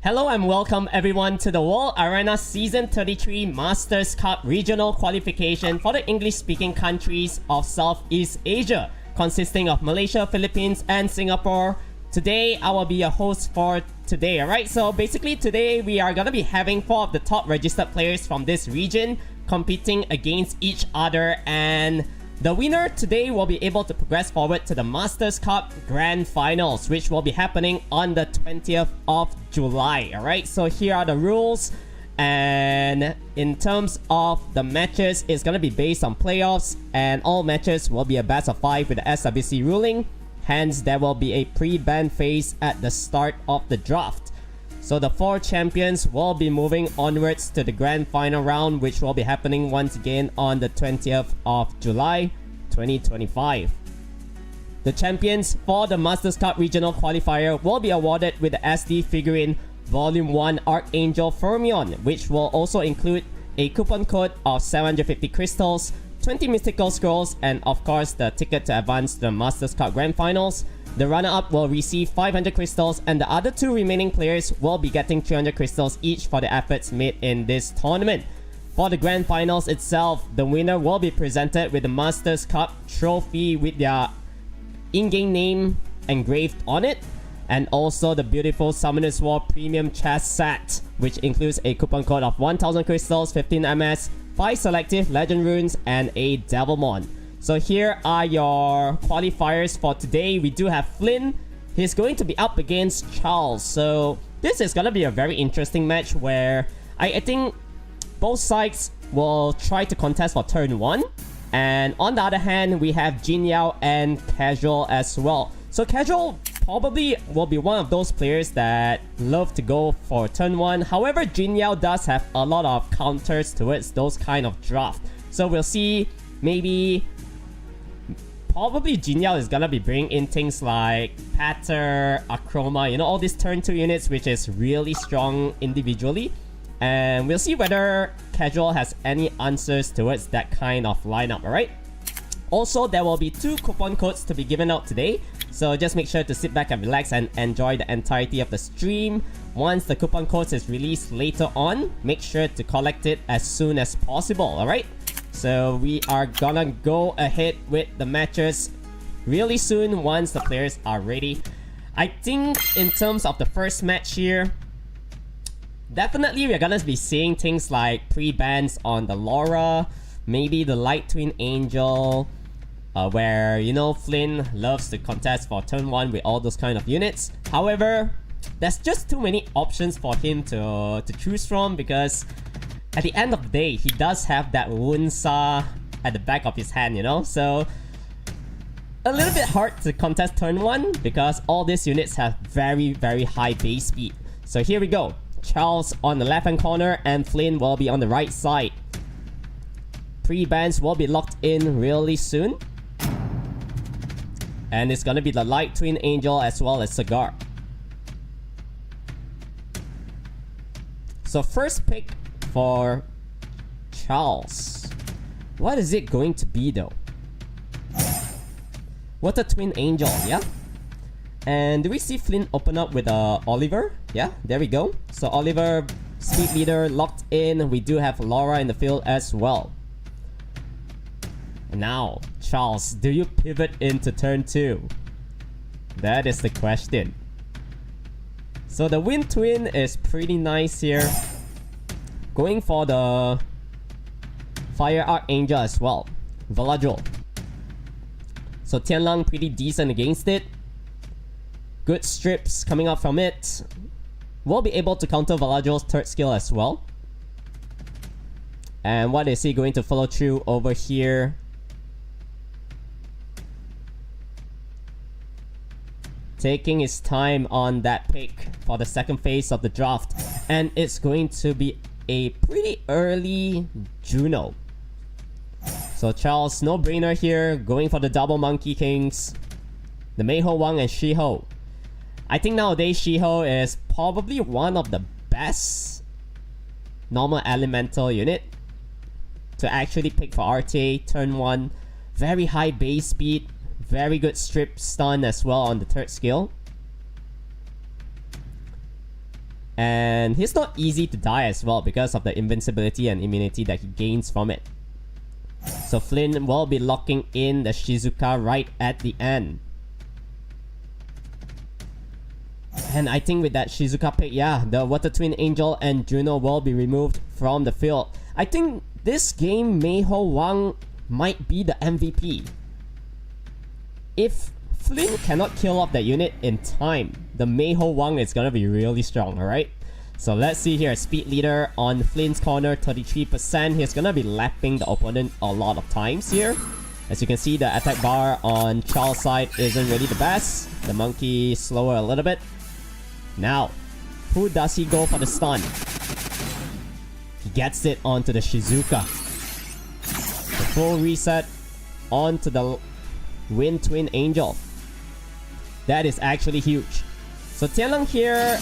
Hello and welcome everyone to the World Arena Season 33 Masters Cup Regional Qualification for the English-speaking countries of Southeast Asia, consisting of Malaysia, Philippines, and Singapore. Today, I will be your host for today, alright? So basically today, we are gonna be having 4 of the top registered players from this region competing against each other, and the winner today will be able to progress forward to the Masters Cup Grand Finals, which will be happening on the 20th of July. Alright, so here are the rules. And in terms of the matches, it's going to be based on playoffs, and all matches will be a best of 5 with the SWC ruling. Hence, there will be a pre-ban phase at the start of the draft. So the 4 champions will be moving onwards to the grand final round, which will be happening once again on the 20th of July 2025. The champions for the Masters Cup Regional Qualifier will be awarded with the SD figurine Volume 1 Archangel Fermion, which will also include a coupon code of 750 crystals, 20 mystical scrolls, and of course the ticket to advance to the Masters Cup Grand Finals. The runner-up will receive 500 crystals, and the other 2 remaining players will be getting 300 crystals each for the efforts made in this tournament. For the Grand Finals itself, the winner will be presented with the Masters Cup trophy with their in-game name engraved on it, and also the beautiful Summonerswar Premium Chest Set, which includes a coupon code of 1000 crystals, 15 MS, 5 selective legend runes, and a Devilmon. So here are your qualifiers for today. We do have Flynn. He's going to be up against Charles. So this is going to be a very interesting match where I think both sides will try to contest for turn 1. And on the other hand, we have Jin Yao and Casual as well. So Casual probably will be one of those players that love to go for turn 1. However, Jin Yao does have a lot of counters towards those kind of draft. So we'll see maybe... Probably Jin Yao is gonna be bringing in things like Patter, Akroma, you know, all these turn 2 units, which is really strong individually. And we'll see whether Casual has any answers towards that kind of lineup, alright? Also, there will be 2 coupon codes to be given out today. So just make sure to sit back and relax and enjoy the entirety of the stream. Once the coupon codes is released later on, make sure to collect it as soon as possible, alright? So we are gonna go ahead with the matches really soon once the players are ready. I think in terms of the first match here, definitely we're gonna be seeing things like pre-bans on the Laura, maybe the Light Twin Angel, where, you know, Flynn loves to contest for turn 1 with all those kind of units. However, there's just too many options for him to choose from, because at the end of the day, he does have that Wunsa at the back of his hand, you know? So, a little bit hard to contest turn 1 because all these units have very, very high base speed. So here we go. Charles on the left-hand corner and Flynn will be on the right side. Pre-bans will be locked in really soon. And it's gonna be the Light Twin Angel as well as Cigar. So first pick for Charles. What is it going to be though? What a Twin Angel, yeah? And do we see Flynn open up with Oliver? Yeah, there we go. So Oliver, Speed Leader, locked in. We do have Laura in the field as well. Now, Charles, do you pivot into turn 2? That is the question. So the Wind Twin is pretty nice here. Going for the Fire Archangel as well. Valadrol. So Tianlang pretty decent against it. Good strips coming up from it. We'll be able to counter Valadrol's 3rd skill as well. And what is he going to follow through over here? Taking his time on that pick for the second phase of the draft. And it's going to be a pretty early Juno. So Charles, no brainer here, going for the double Monkey Kings, the Meiho Wang and Shiho. I think nowadays Shiho is probably one of the best normal elemental unit to actually pick for RTA turn 1. Very high base speed, very good strip stun as well on the 3rd skill. And he's not easy to die as well because of the invincibility and immunity that he gains from it. So Flynn will be locking in the Shizuka right at the end. And I think with that Shizuka pick, yeah, the Water Twin Angel and Juno will be removed from the field. I think this game, Meiho Wang might be the MVP. If Flynn cannot kill off that unit in time, the Meiho Wang is gonna be really strong, alright? So let's see here, speed leader on Flynn's corner, 33%. He's gonna be lapping the opponent a lot of times here. As you can see, the attack bar on Charles' side isn't really the best. The monkey slower a little bit. Now, who does he go for the stun? He gets it onto the Shizuka. The full reset onto the Wind Twin Angel. That is actually huge. So Tianlong here,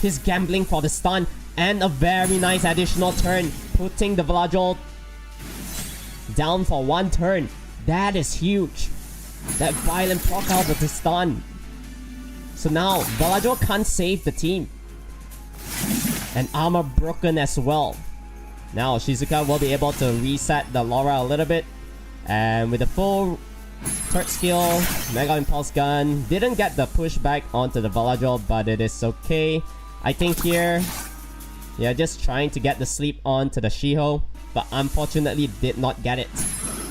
he's gambling for the stun and a very nice additional turn, putting the Velagel down for one turn. That is huge. That violent proc out with the stun. So now, Velagel can't save the team. And armor broken as well. Now, Shizuka will be able to reset the Laura a little bit. And with the full third skill, Mega Impulse Gun, didn't get the pushback onto the Velagel, but it is okay. I think here, yeah, just trying to get the sleep onto the Shiho, but unfortunately did not get it.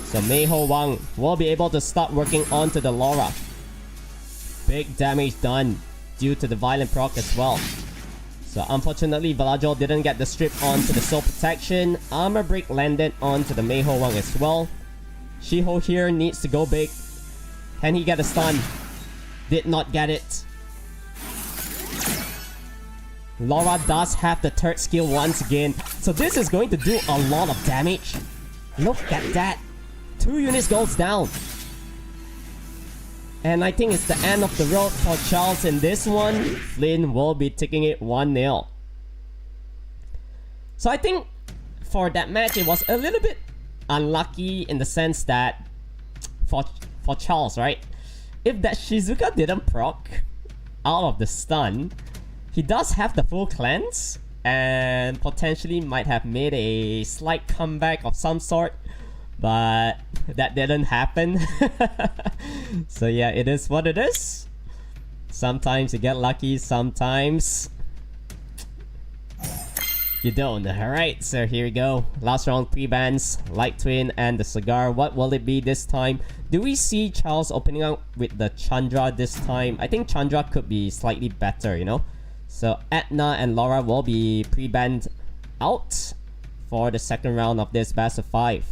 So Meiho Wang will be able to start working onto the Laura. Big damage done due to the violent proc as well. So unfortunately, Velagel didn't get the strip onto the soul protection. Armor break landed onto the Meiho Wang as well. Shiho here needs to go big. Can he get a stun? Did not get it. Laura does have the third skill once again. So this is going to do a lot of damage. Look at that. 2 units goes down. And I think it's the end of the road for Charles in this one. Flynn will be taking it 1-0. So I think for that match, it was a little bit unlucky in the sense that for Charles, right? If that Shizuka didn't proc out of the stun, he does have the full cleanse and potentially might have made a slight comeback of some sort. But that didn't happen. So yeah, it is what it is. Sometimes you get lucky, sometimes you don't. Alright, so here we go. Last round pre-bans, Light Twin and the Cigar. What will it be this time? Do we see Charles opening up with the Chandra this time? I think Chandra could be slightly better, you know? So Etna and Laura will be pre-banned out for the second round of this best of 5.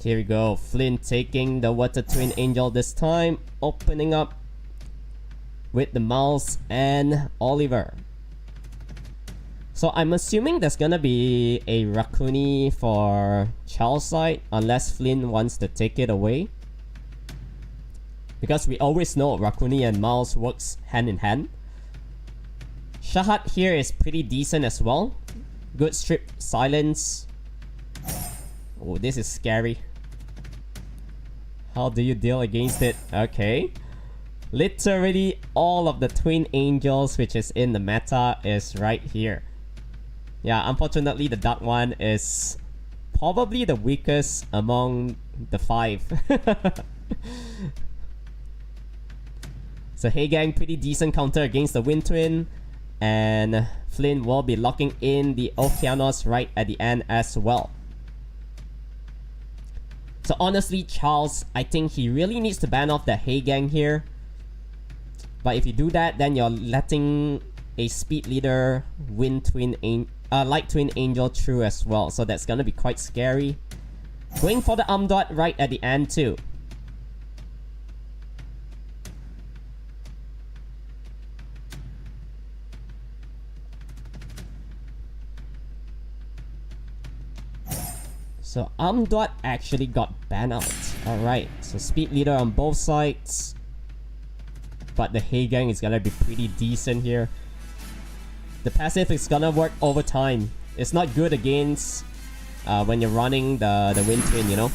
Here we go, Flynn taking the Water Twin Angel this time, opening up with the Mouse and Oliver. So I'm assuming there's gonna be a Rakuni for Charles' side, unless Flynn wants to take it away. Because we always know Rakuni and Mouse works hand in hand. Shahat here is pretty decent as well. Good strip silence. Oh, this is scary. How do you deal against it? Okay. Literally all of the Twin Angels which is in the meta is right here. Yeah, unfortunately the dark one is probably the weakest among the 5. So Hey Gang, pretty decent counter against the Wind Twin. And Flynn will be locking in the Okeanos right at the end as well. So honestly, Charles, I think he really needs to ban off the Hey Gang here. But if you do that, then you're letting a speed leader Light Twin Angel through as well. So that's gonna be quite scary. Going for the Dot right at the end too. So Dot actually got banned out. Alright, so speed leader on both sides. But the Hey Gang is gonna be pretty decent here. The passive is gonna work over time. It's not good against when you're running the Wind Twin, you know.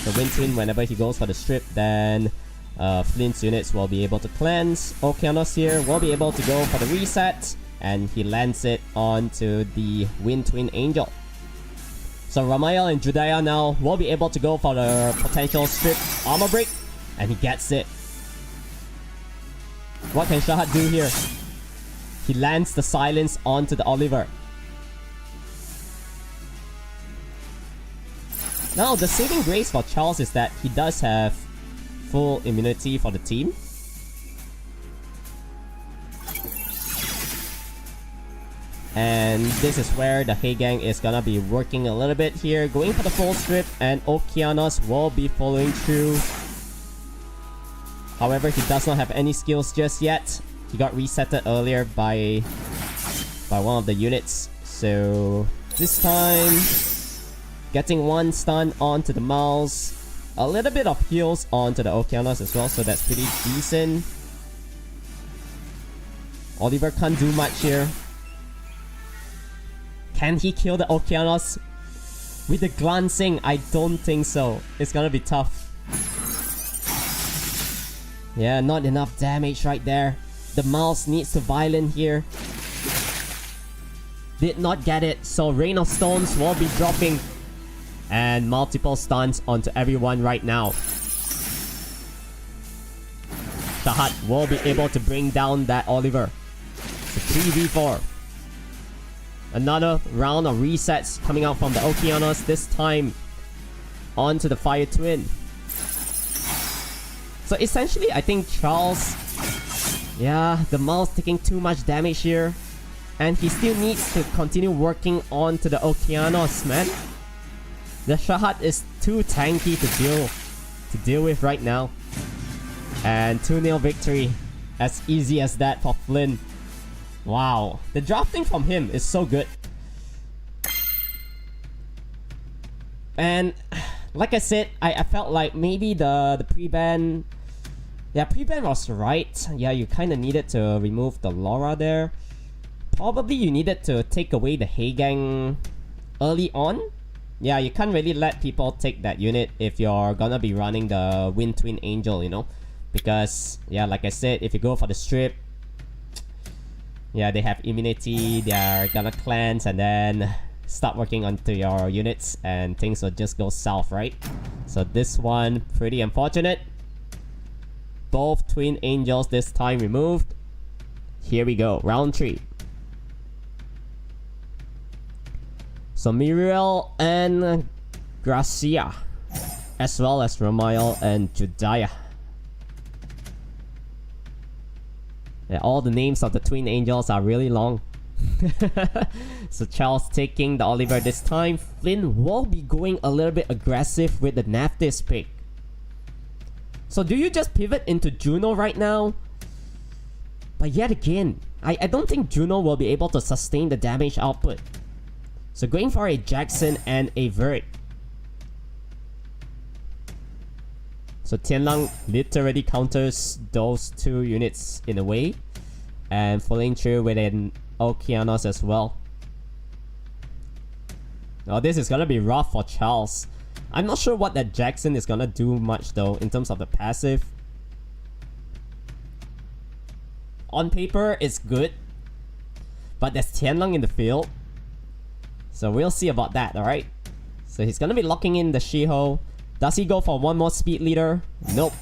the Wind Twin, whenever he goes for the strip, then Flynn's units will be able to cleanse. Okeanos here will be able to go for the reset, and he lands it onto the Wind Twin Angel. So Ramael and Judaya now will be able to go for the potential strip armor break, and he gets it. What can Shahat do here? He lands the silence onto the Oliver. Now, the saving grace for Charles is that he does have full immunity for the team. And this is where the Heigang is gonna be working a little bit here, going for the full strip, and Okeanos will be following through. However, he does not have any skills just yet. He got resetted earlier by one of the units. So this time, getting one stun onto the mouse. A little bit of heals onto the Okeanos as well, so that's pretty decent. Oliver can't do much here. Can he kill the Okeanos with the glancing? I don't think so. It's gonna be tough. Yeah, not enough damage right there. The mouse needs to violent here. Did not get it, so Rain of Stones will be dropping. And multiple stuns onto everyone right now. Shahat will be able to bring down that Oliver. It's a 3v4. Another round of resets coming out from the Okeanos, this time onto the Fire Twin. So essentially, I think Charles... Yeah, the mouse taking too much damage here. And he still needs to continue working on to the Okeanos, man. The Shahat is too tanky to deal with right now. And 2-0 victory. As easy as that for Flynn. Wow. The drafting from him is so good. And like I said, I felt like maybe the pre-ban... Yeah, pre-ban was right. Yeah, you kind of needed to remove the Laura there. Probably you needed to take away the Heigang early on. Yeah, you can't really let people take that unit if you're gonna be running the Wind Twin Angel, you know? Because, yeah, like I said, if you go for the strip, yeah, they have immunity, they're gonna cleanse and then start working onto your units and things will just go south, right? So this one, pretty unfortunate. Both Twin Angels this time removed. Here we go, round 3. So Muriel and Gracia, as well as Ramael and Judaya. Yeah, all the names of the Twin Angels are really long. So Charles taking the Oliver this time. Flynn will be going a little bit aggressive with the Naftis pick. So do you just pivot into Juno right now? But yet again, I don't think Juno will be able to sustain the damage output. So going for a Jackson and a Vert. So Tianlang literally counters those two units in a way. And following through with an Okeanos as well. Now this is gonna be rough for Charles. I'm not sure what that Jackson is gonna do much though in terms of the passive. On paper, it's good. But there's Tianlang in the field. So we'll see about that, alright? So he's gonna be locking in the Shiho. Does he go for one more speed leader? Nope.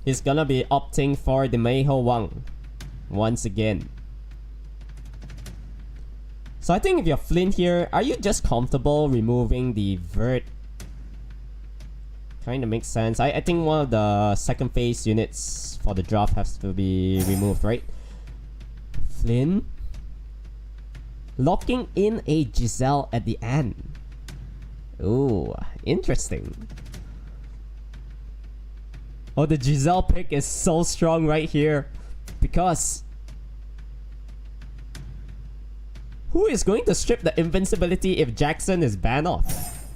He's gonna be opting for the Meiho Wang. Once again. So I think if you're Flynn here, are you just comfortable removing the Vert? Kinda makes sense. I think one of the second phase units for the draft has to be removed, right? Flynn? Locking in a Giselle at the end. Ooh, interesting. Oh, the Giselle pick is so strong right here. Because... who is going to strip the invincibility if Jackson is banned off?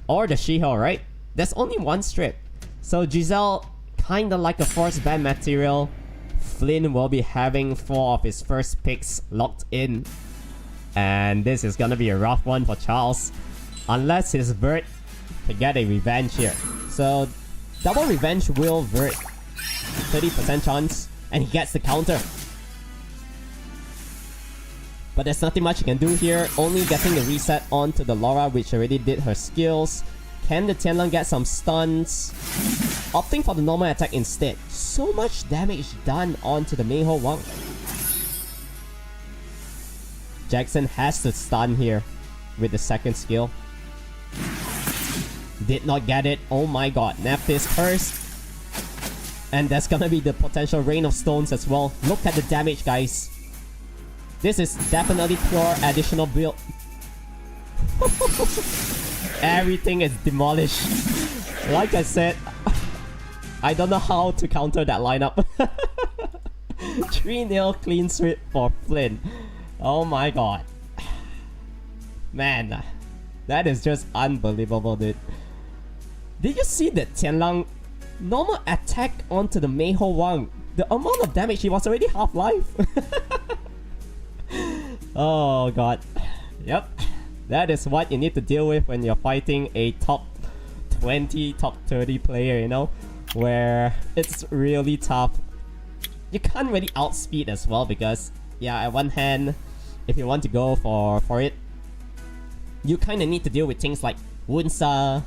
Or the Shiho, right? There's only one strip. So Giselle, kinda like a force ban material. Flynn will be having 4 of his first picks locked in. And this is gonna be a rough one for Charles. Unless his Vert to get a revenge here. So double revenge will vert. 30% chance, and he gets the counter. But there's nothing much you can do here. Only getting the reset onto the Laura, which already did her skills. Can the Tianlang get some stuns? Opting for the normal attack instead. So much damage done onto the Mei Ho Wang. Jackson has to stun here with the second skill. Did not get it. Oh my god. Nephthys cursed. And there's gonna be the potential Rain of Stones as well. Look at the damage, guys. This is definitely pure additional build. Everything is demolished. Like I said, I don't know how to counter that lineup. 3-0 clean sweep for Flynn. Oh my god. Man, that is just unbelievable, dude. Did you see that Tianlang normal attack onto the Mei Ho Wang? The amount of damage, he was already half-life. Oh god. Yep. That is what you need to deal with when you're fighting a top 20, top 30 player, you know? Where it's really tough. You can't really outspeed as well because, yeah, at one hand, if you want to go for it, you kind of need to deal with things like Wunsa,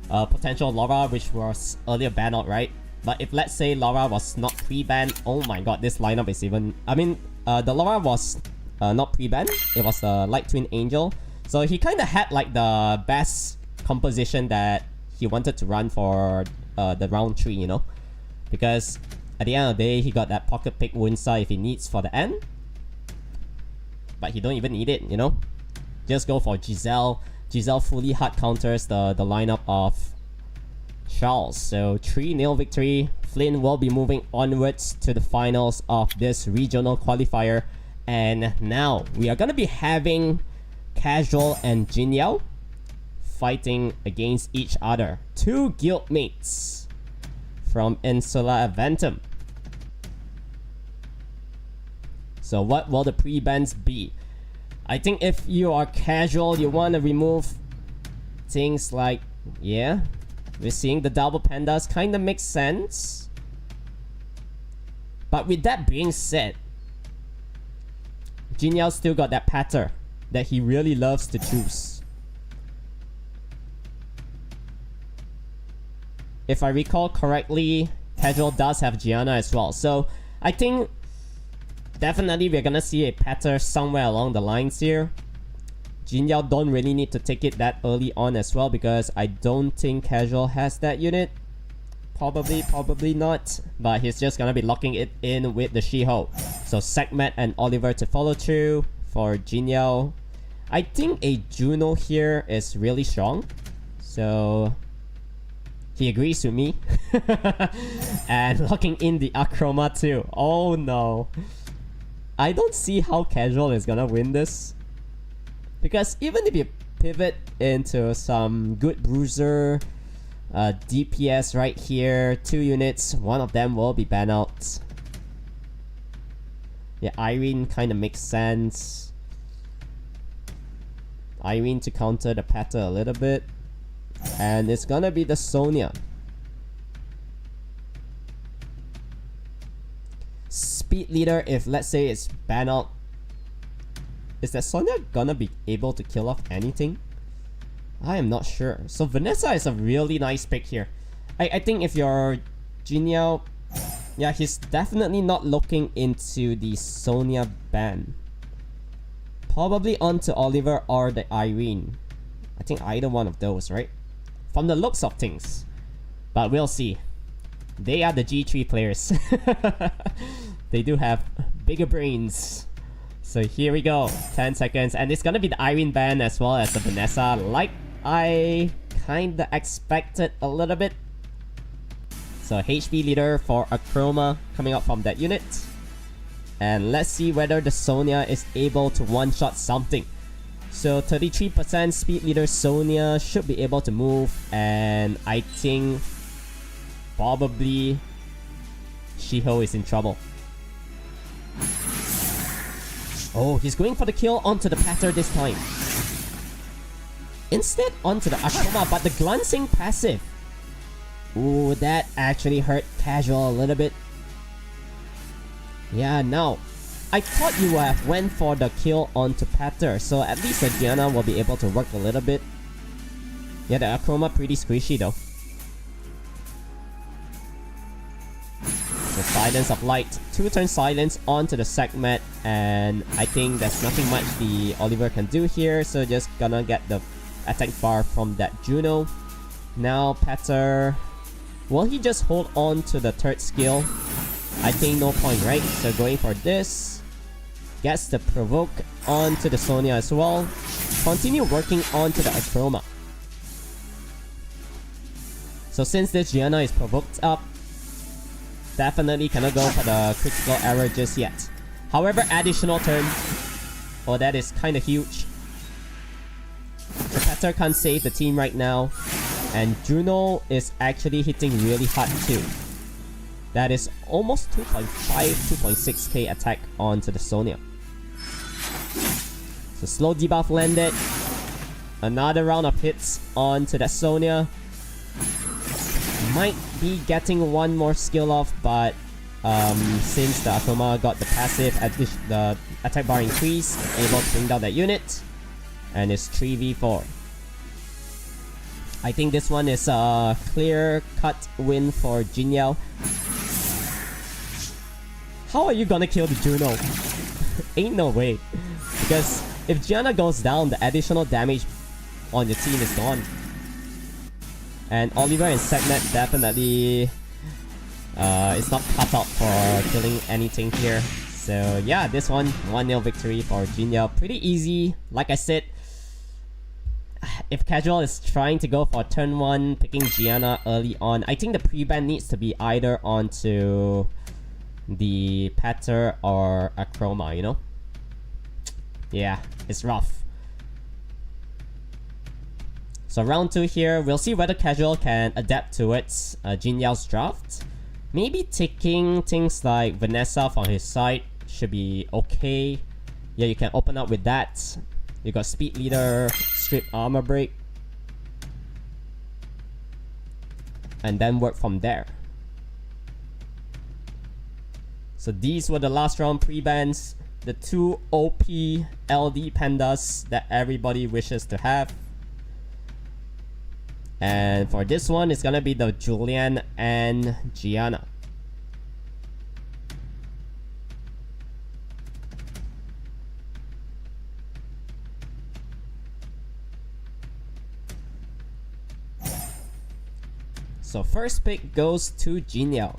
potential Laura, which was earlier banned out, right? But if let's say Laura was not pre-banned, oh my god, this lineup is even... I mean, the Laura was not pre-banned. It was the Light Twin Angel. So he kind of had like the best composition that he wanted to run for the round 3, you know? Because at the end of the day, he got that pocket pick Wunsa if he needs for the end. But he don't even need it, you know? Just go for Giselle. Giselle fully hard counters the lineup of Charles. So 3-0 victory. Flynn will be moving onwards to the finals of this regional qualifier. And now we are going to be having Casual and Jinyao fighting against each other. 2 guildmates from Insula Aventum. So what will the pre-bans be? I think if you are Casual, you want to remove things like... Yeah, we're seeing the double pandas, kind of makes sense. But with that being said, Jinyao still got that pattern that he really loves to choose. If I recall correctly, Casual does have Gianna as well. So I think definitely we're gonna see a pattern somewhere along the lines here. Jinyao don't really need to take it that early on as well because I don't think Casual has that unit. Probably not. But he's just gonna be locking it in with the Shiho. So Sekhmet and Oliver to follow through for Jinyao. I think a Juno here is really strong. So he agrees with me. And locking in the Akroma too. Oh no. I don't see how Casual is gonna win this. Because even if you pivot into some good bruiser, DPS right here, 2 units, one of them will be banned out. Yeah, Irene kind of makes sense. Irene to counter the pattern a little bit. And it's gonna be the Sonya. Speed leader, if let's say it's banned out, is that Sonya gonna be able to kill off anything? I am not sure. So Vanessa is a really nice pick here. I think if you're Jinyao, yeah, he's definitely not looking into the Sonya ban. Probably onto Oliver or the Irene. I think either one of those, right? From the looks of things. But we'll see. They are the G3 players. They do have bigger brains. So here we go. 10 seconds. And it's gonna be the Irene ban as well as the Vanessa. Like I kinda expected a little bit. So HP leader for Akroma coming up from that unit. And let's see whether the Sonya is able to one-shot something. So 33% speed leader Sonya should be able to move. And I think probably Shiho is in trouble. Oh, he's going for the kill onto the pattern this time. instead onto the Akroma, but the glancing passive. Ooh, that actually hurt Casual a little bit. Yeah, now, I thought you would have went for the kill onto Patter, so at least the Gianna will be able to work a little bit. Yeah, the Akroma pretty squishy though. So Silence of Light, 2-turn silence onto the Segment, and I think there's nothing much the Oliver can do here, so just gonna get the attack bar from that Juno. Now Patter, will he just hold on to the third skill? I think no point, right? So going for this, gets the provoke onto the Sonya as well. Continue working onto the Akroma. So since this Gianna is provoked up, definitely cannot go for the critical error just yet. However, additional turn. Oh, that is kind of huge. So Patter can't save the team right now. And Juno is actually hitting really hard too. That is almost 2.5, 2.6k attack onto the Sonya. So slow debuff landed. Another round of hits onto that Sonya. Might be getting one more skill off, but since the Akroma got the passive, the attack bar increase, able to bring down that unit. And it's 3v4. I think this one is a clear-cut win for Jin Yao. How are you gonna kill the Juno? Ain't no way. Because if Gianna goes down, the additional damage on your team is gone. And Oliver and Segment definitely is not cut out for killing anything here. So yeah, this one, 1-0 victory for Jin Yao. Pretty easy. Like I said, if Casual is trying to go for turn 1, picking Gianna early on, I think the pre-ban needs to be either onto the Patter or Akroma, you know? Yeah, it's rough. So round 2 here, we'll see whether Casual can adapt towards Jin Yao's draft. Maybe taking things like Vanessa from his side should be okay. Yeah, you can open up with that. You got Speed Leader, Strip Armor Break. And then work from there. So these were the last round pre-bans. The 2 OP LD pandas that everybody wishes to have. And for this one, it's gonna be the Julian and Gianna. So first pick goes to Jin Yao.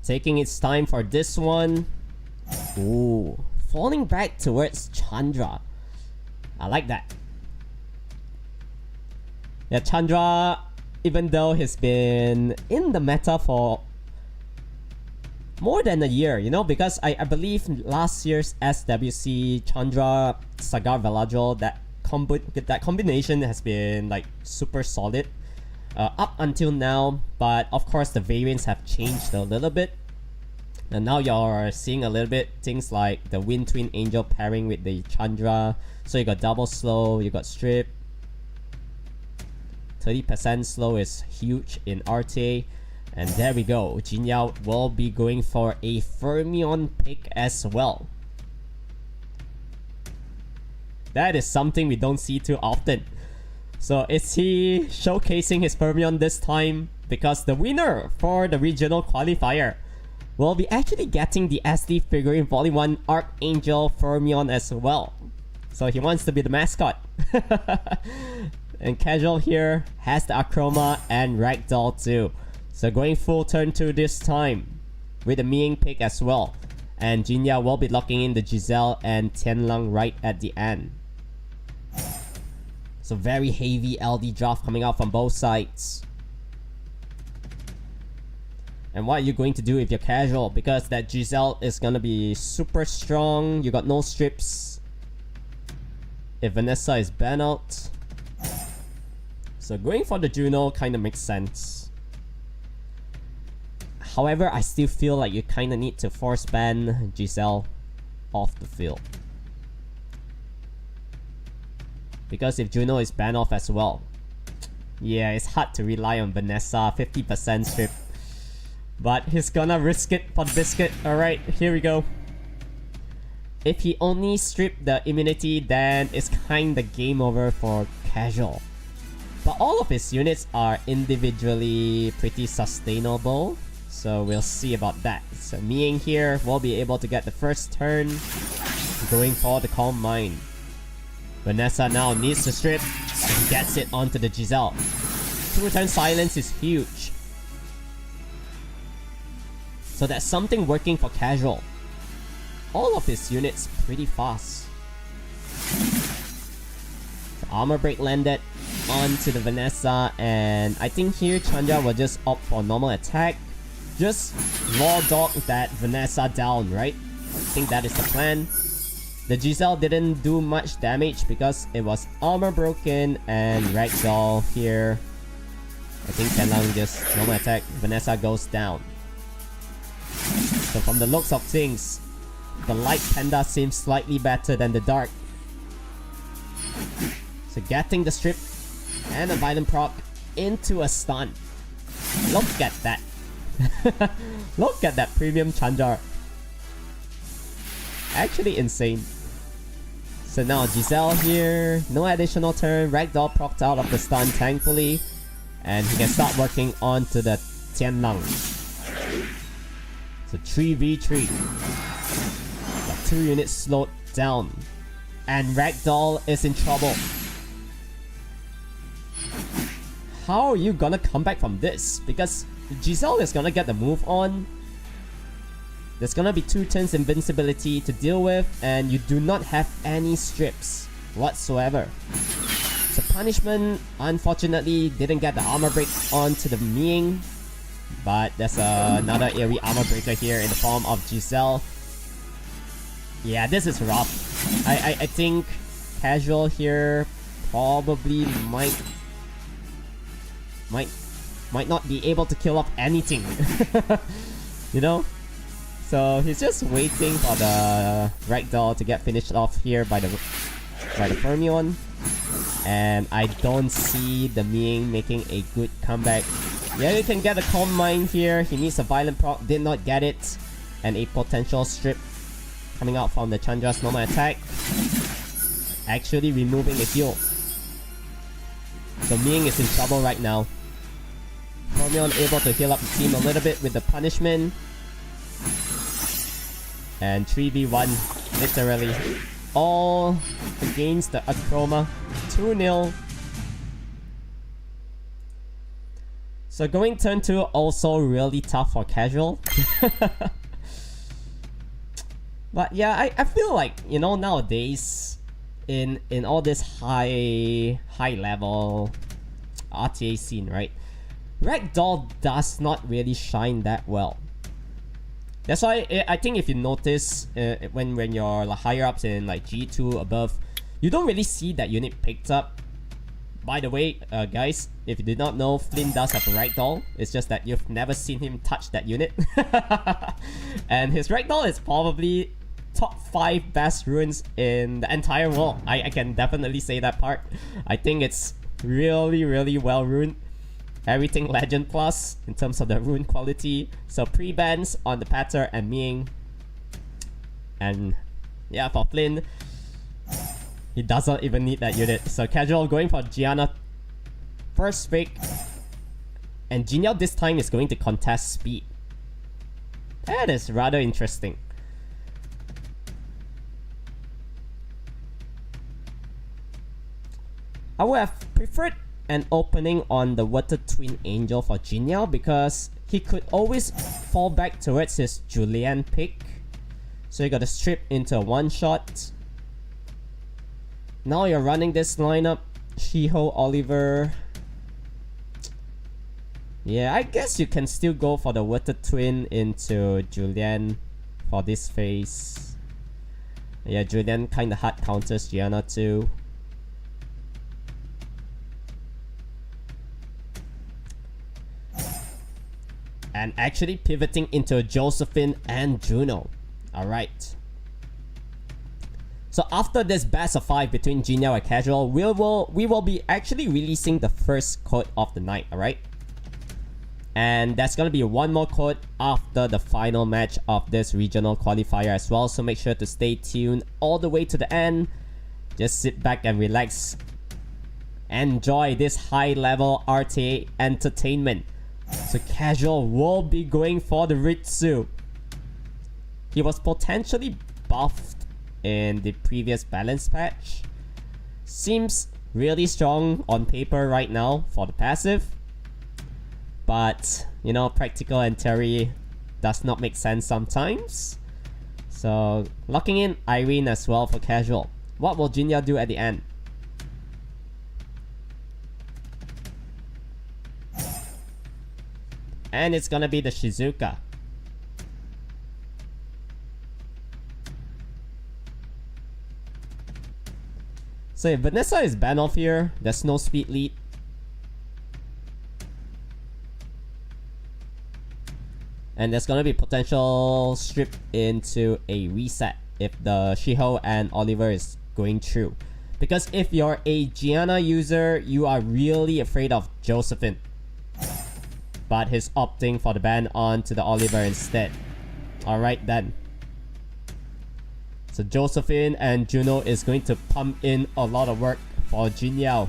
Taking its time for this one. Ooh, falling back towards Chandra. I like that. Yeah, Chandra, even though he's been in the meta for more than a year, you know, because I believe last year's SWC, Chandra, Sagar, Veladrol, that combination has been like super solid up until now, but of course the variants have changed a little bit. And now you're seeing a little bit things like the Wind Twin Angel pairing with the Chandra. So you got double slow, you got strip. 30% slow is huge in RTA. And there we go. Jin Yao will be going for a Fermion pick as well. That is something we don't see too often. So is he showcasing his Fermion this time? Because the winner for the regional qualifier will be actually getting the SD figurine Volume 1 Archangel Fermion as well. So he wants to be the mascot. And Casual here has the Akroma and Ragdoll too. So going full turn 2 this time with the Ming pick as well. And Jin Yao will be locking in the Giselle and Tianlang right at the end. So very heavy LD draft coming out from both sides. And what are you going to do if you're Casual? Because that Giselle is gonna be super strong. You got no strips. If Vanessa is banned out. So going for the Juno kind of makes sense. However, I still feel like you kind of need to force ban Giselle off the field. Because if Juno is banned off as well, yeah, it's hard to rely on Vanessa, 50% strip. But he's gonna risk it for the biscuit. Alright, here we go. If he only stripped the immunity, then it's kinda game over for Casual. But all of his units are individually pretty sustainable, so we'll see about that. So Ming here will be able to get the first turn, going for the Calm Mind. Vanessa now needs to strip, and gets it onto the Giselle. 2-turn silence is huge. So that's something working for Casual. All of his units pretty fast. So Armor Break landed onto the Vanessa, and I think here Chandra will just opt for normal attack. Just raw dog that Vanessa down, right? I think that is the plan. The Giselle didn't do much damage because it was armor broken, and Ragdoll here, I think Tenlang just normal attack. Vanessa goes down. So from the looks of things, the light panda seems slightly better than the dark. So getting the strip and a violent proc into a stun. Look at that. Look at that premium Chandra. Actually insane. So now Giselle here, no additional turn. Ragdoll procced out of the stun thankfully. And he can start working on to the Tianlang. So 3v3. But 2 units slowed down. And Ragdoll is in trouble. How are you gonna come back from this? Because Giselle is gonna get the move on. There's gonna be 2 turns invincibility to deal with, and you do not have any strips whatsoever. So Punishment, unfortunately, didn't get the armor break onto the Ming. But there's another AoE armor breaker here in the form of Giselle. Yeah, this is rough. I think Casual here probably might not be able to kill off anything. You know? So he's just waiting for the Ragdoll to get finished off here by the Fermion. And I don't see the Ming making a good comeback. Yeah, you can get a Calm Mind here. He needs a violent proc, did not get it. And a potential strip coming out from the Chandra's normal attack. Actually removing a heal. So Ming is in trouble right now. Fermion able to heal up the team a little bit with the Punishment. And 3v1, literally. All against the Akroma. 2-0. So going turn 2 also really tough for Casual. But yeah, I feel like, you know, nowadays in all this high level RTA scene, right? Ragdoll does not really shine that well. That's why I think if you notice when you're like higher ups in like G2 above, you don't really see that unit picked up. By the way, guys, if you did not know, Flynn does have a Ragdoll. It's just that you've never seen him touch that unit. And his Ragdoll is probably top 5 best runes in the entire world. I can definitely say that part. I think it's really, really well runed. Everything Legend Plus in terms of the rune quality. So pre-bans on the Patter and Ming. And yeah, for Flynn, he doesn't even need that unit. So Casual going for Gianna first pick. And Jinyout this time is going to contest speed. That is rather interesting. I would have preferred an opening on the Water Twin Angel for Jinyao because he could always fall back towards his Julian pick. So you got to strip into a one-shot. Now you're running this lineup, Shiho, Oliver. Yeah, I guess you can still go for the Water Twin into Julian for this phase. Yeah, Julian kinda hard counters Gianna too. and actually pivoting into Josephine and Juno. Alright. So after this best of 5 between Jinyow and Casual, we will be actually releasing the first code of the night, alright? And there's gonna be one more code after the final match of this regional qualifier as well, so make sure to stay tuned all the way to the end. Just sit back and relax. Enjoy this high-level RTA entertainment. So Casual will be going for the Ritsu. He was potentially buffed in the previous balance patch. Seems really strong on paper right now for the passive. But, you know, practical and theory does not make sense sometimes. So, locking in Irene as well for Casual. What will Jinyow do at the end? And it's gonna be the Shizuka. So if Vanessa is banned off here, there's no speed lead. And there's gonna be potential strip into a reset if the Shiho and Oliver is going through. Because if you're a Gianna user, you are really afraid of Josephine. But he's opting for the ban onto the Oliver instead. Alright then. So Josephine and Juno is going to pump in a lot of work for Jinyow.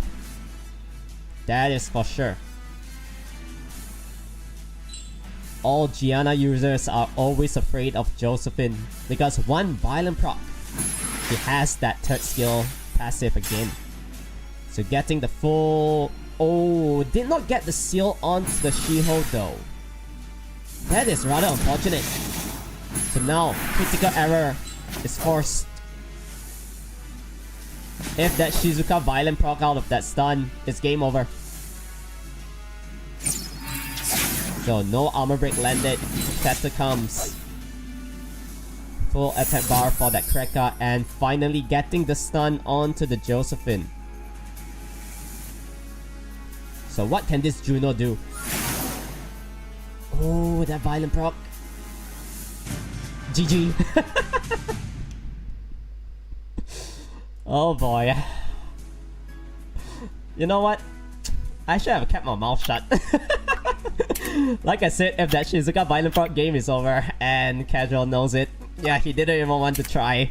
That is for sure. All Gianna users are always afraid of Josephine because one violent proc, he has that third skill passive again. So getting the full... Oh, did not get the seal onto the Shiho though. That is rather unfortunate. So now, critical error is forced. If that Shizuka violent proc out of that stun, it's game over. So no armor break landed. Scepter comes. Full attack bar for that Kreka and finally getting the stun onto the Josephine. So what can this Juno do? Oh, that violent proc. GG. Oh boy. You know what? I should have kept my mouth shut. Like I said, if that Shizuka violent proc game is over and Casual knows it, yeah, he didn't even want to try.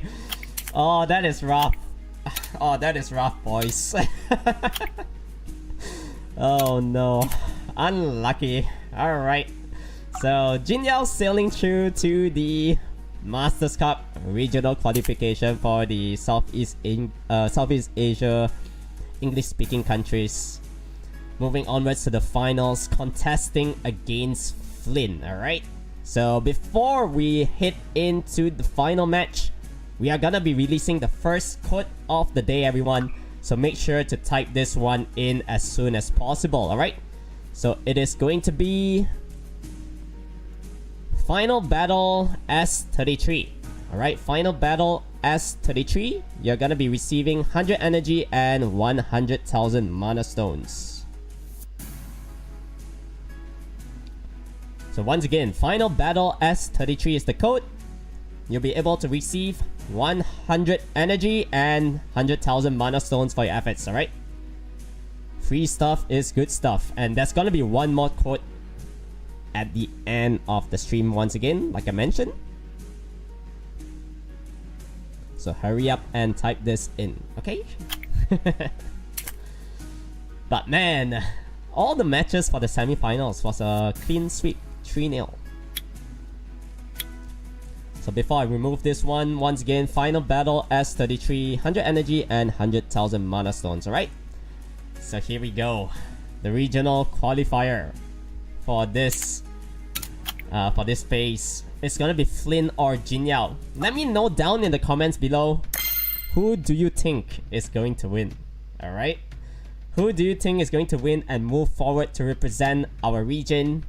Oh, that is rough. Oh, that is rough, boys. Oh no. Unlucky. Alright. So, Jinyow sailing through to the Masters Cup regional qualification for the Southeast Asia English-speaking countries. Moving onwards to the finals, contesting against Flynn, alright? So before we hit into the final match, we are gonna be releasing the first code of the day, everyone. So make sure to type this one in as soon as possible, alright? So it is going to be Final Battle S33. Alright, Final Battle S33. You're gonna be receiving 100 energy and 100,000 mana stones. So once again, Final Battle S33 is the code. You'll be able to receive 100 energy and 100,000 mana stones for your efforts, alright? Free stuff is good stuff. And there's gonna be one more code at the end of the stream once again, like I mentioned. So hurry up and type this in, okay? But man, all the matches for the semi-finals was a clean sweep, 3-0. So before I remove this one, once again, Final Battle S33, 100 energy and 100,000 mana stones, alright? So here we go. The regional qualifier for this phase. It's gonna be Flynn or Jinyow. Let me know down in the comments below, who do you think is going to win? Alright? Who do you think is going to win and move forward to represent our region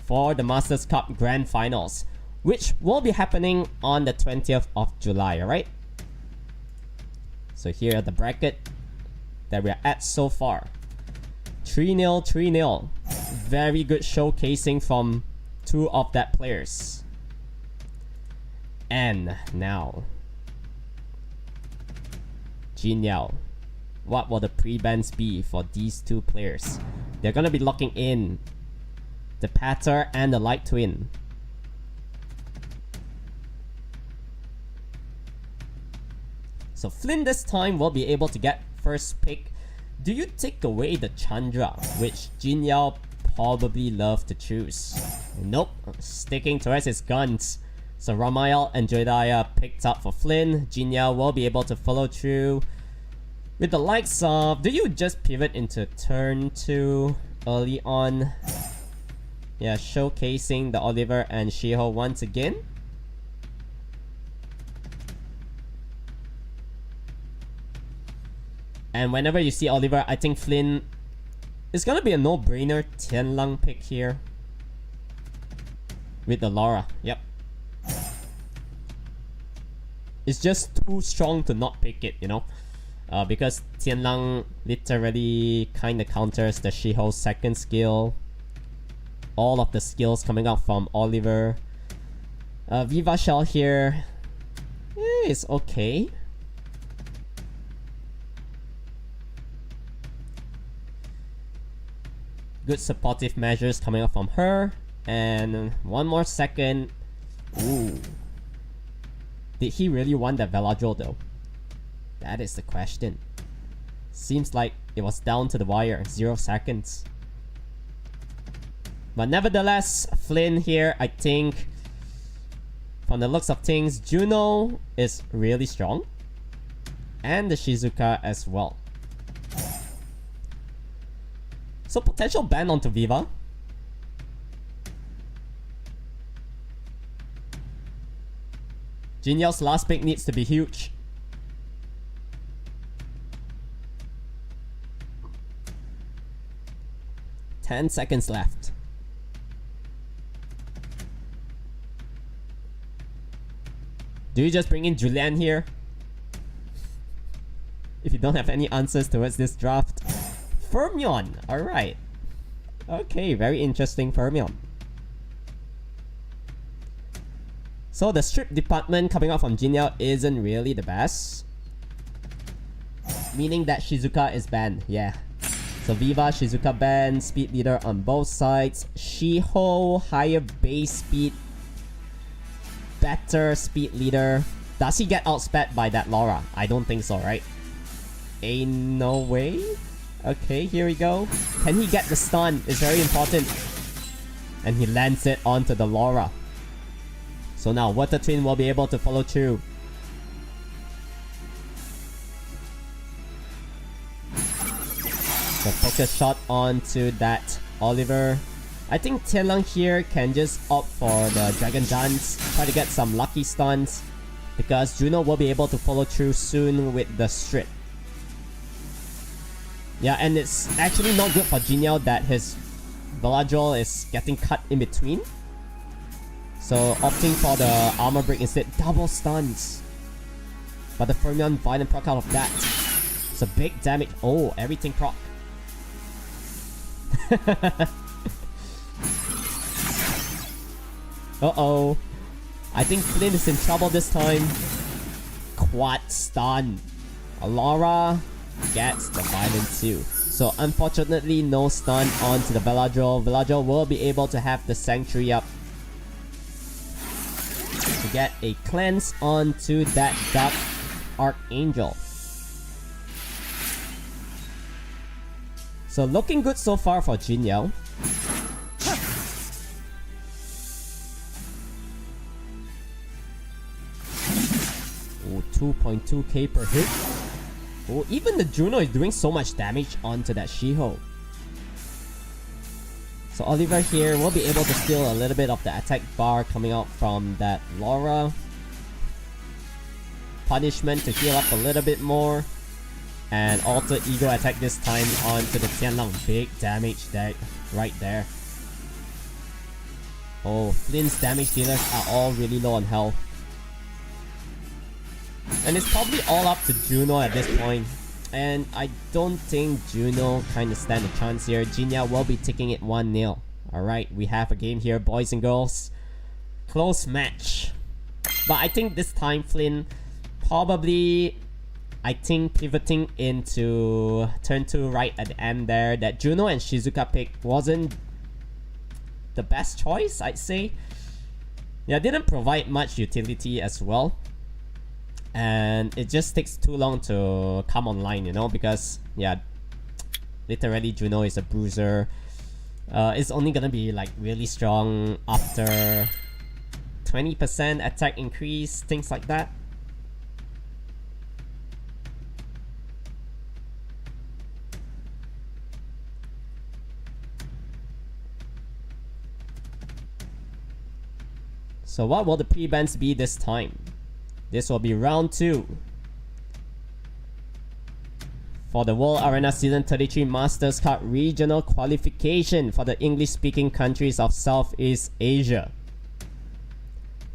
for the Masters Cup Grand Finals, which will be happening on the 20th of July, alright? So here are the bracket that we're at so far. 3-0, 3-0. Very good showcasing from two of that players. And now, Jin Yao. What will the pre-bans be for these two players? They're gonna be locking in the Patter and the Light Twin. So Flynn this time will be able to get first pick. Do you take away the Chandra, which Jin Yao probably love to choose? Nope, sticking towards his guns. So Ramael and Jediah picked up for Flynn. Jin Yao will be able to follow through with the likes of... Do you just pivot into turn 2 early on? Yeah, showcasing the Oliver and Shiho once again. And whenever you see Oliver, I think Flynn is gonna be a no-brainer Tianlang pick here. With the Laura, yep. It's just too strong to not pick it, you know? Because Tianlang literally kinda counters the Shiho's second skill. All of the skills coming out from Oliver. Viva Shell here is okay. Good supportive measures coming up from her. And one more second. Ooh. Did he really want that Veladrol though? That is the question. Seems like it was down to the wire. 0 seconds. But nevertheless, Flynn here, I think, from the looks of things, Juno is really strong. And the Shizuka as well. So potential ban onto Viva. Jin Yao's last pick needs to be huge. Ten seconds left. Do you just bring in Julian here? If you don't have any answers towards this draft. Fermion, alright. Okay, very interesting Fermion. So the strip department coming out from Jin Yao isn't really the best. Meaning that Shizuka is banned, yeah. So Viva, Shizuka banned, speed leader on both sides. Shiho, higher base speed, better speed leader. Does he get outsped by that Laura? I don't think so, right? Ain't no way. Okay, here we go. Can he get the stun? It's very important. And he lands it onto the Laura. So now Water Twin will be able to follow through. The focus shot onto that Oliver. I think Tianlang here can just opt for the Dragon Dance. Try to get some lucky stuns. Because Juno will be able to follow through soon with the strip. Yeah, and it's actually not good for Jin Yao that his Veladrol is getting cut in between. So opting for the armor break instead, double stuns. But the Fermion violent proc out of that. It's a big damage. Oh, everything proc. Uh-oh. I think Flynn is in trouble this time. Quad stun. Alora gets the violent too. So unfortunately, no stun onto the Veladrol. Veladrol will be able to have the Sanctuary up to get a cleanse onto that Dark Archangel. So looking good so far for Jin Yao. Oh, 2.2k per hit. Oh, even the Juno is doing so much damage onto that Shiho. So Oliver here will be able to steal a little bit of the attack bar coming out from that Laura. Punishment to heal up a little bit more. And Alter Ego attack this time onto the Tianlang. Big damage there, right there. Oh, Flynn's damage dealers are all really low on health. And it's probably all up to Juno at this point. And I don't think Juno kind of stand a chance here. Jin Yao will be taking it 1-0. Alright, we have a game here, boys and girls. Close match. But I think this time Flynn probably, I think, pivoting into turn 2 right at the end there. That Juno and Shizuka pick wasn't the best choice, I'd say. Yeah, didn't provide much utility as well. And it just takes too long to come online, you know, because, yeah, literally Juno is a bruiser. It's only gonna be like really strong after 20% attack increase, things like that. So what will the pre-bans be this time? This will be round 2 for the World Arena Season 33 Masters Cup Regional Qualification for the English-speaking countries of Southeast Asia.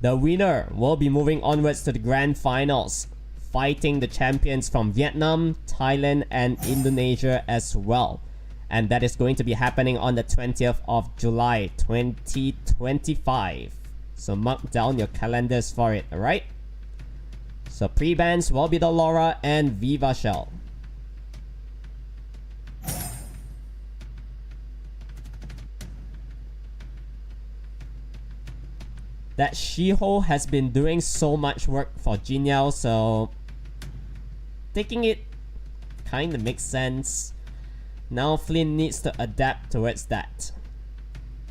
The winner will be moving onwards to the Grand Finals, fighting the champions from Vietnam, Thailand, and Indonesia as well. And that is going to be happening on the 20th of July 2025. So mark down your calendars for it, alright? So pre-bans will be the Laura and Viva Shell. That Shiho has been doing so much work for Jinyao, so taking it kinda makes sense. Now Flynn needs to adapt towards that.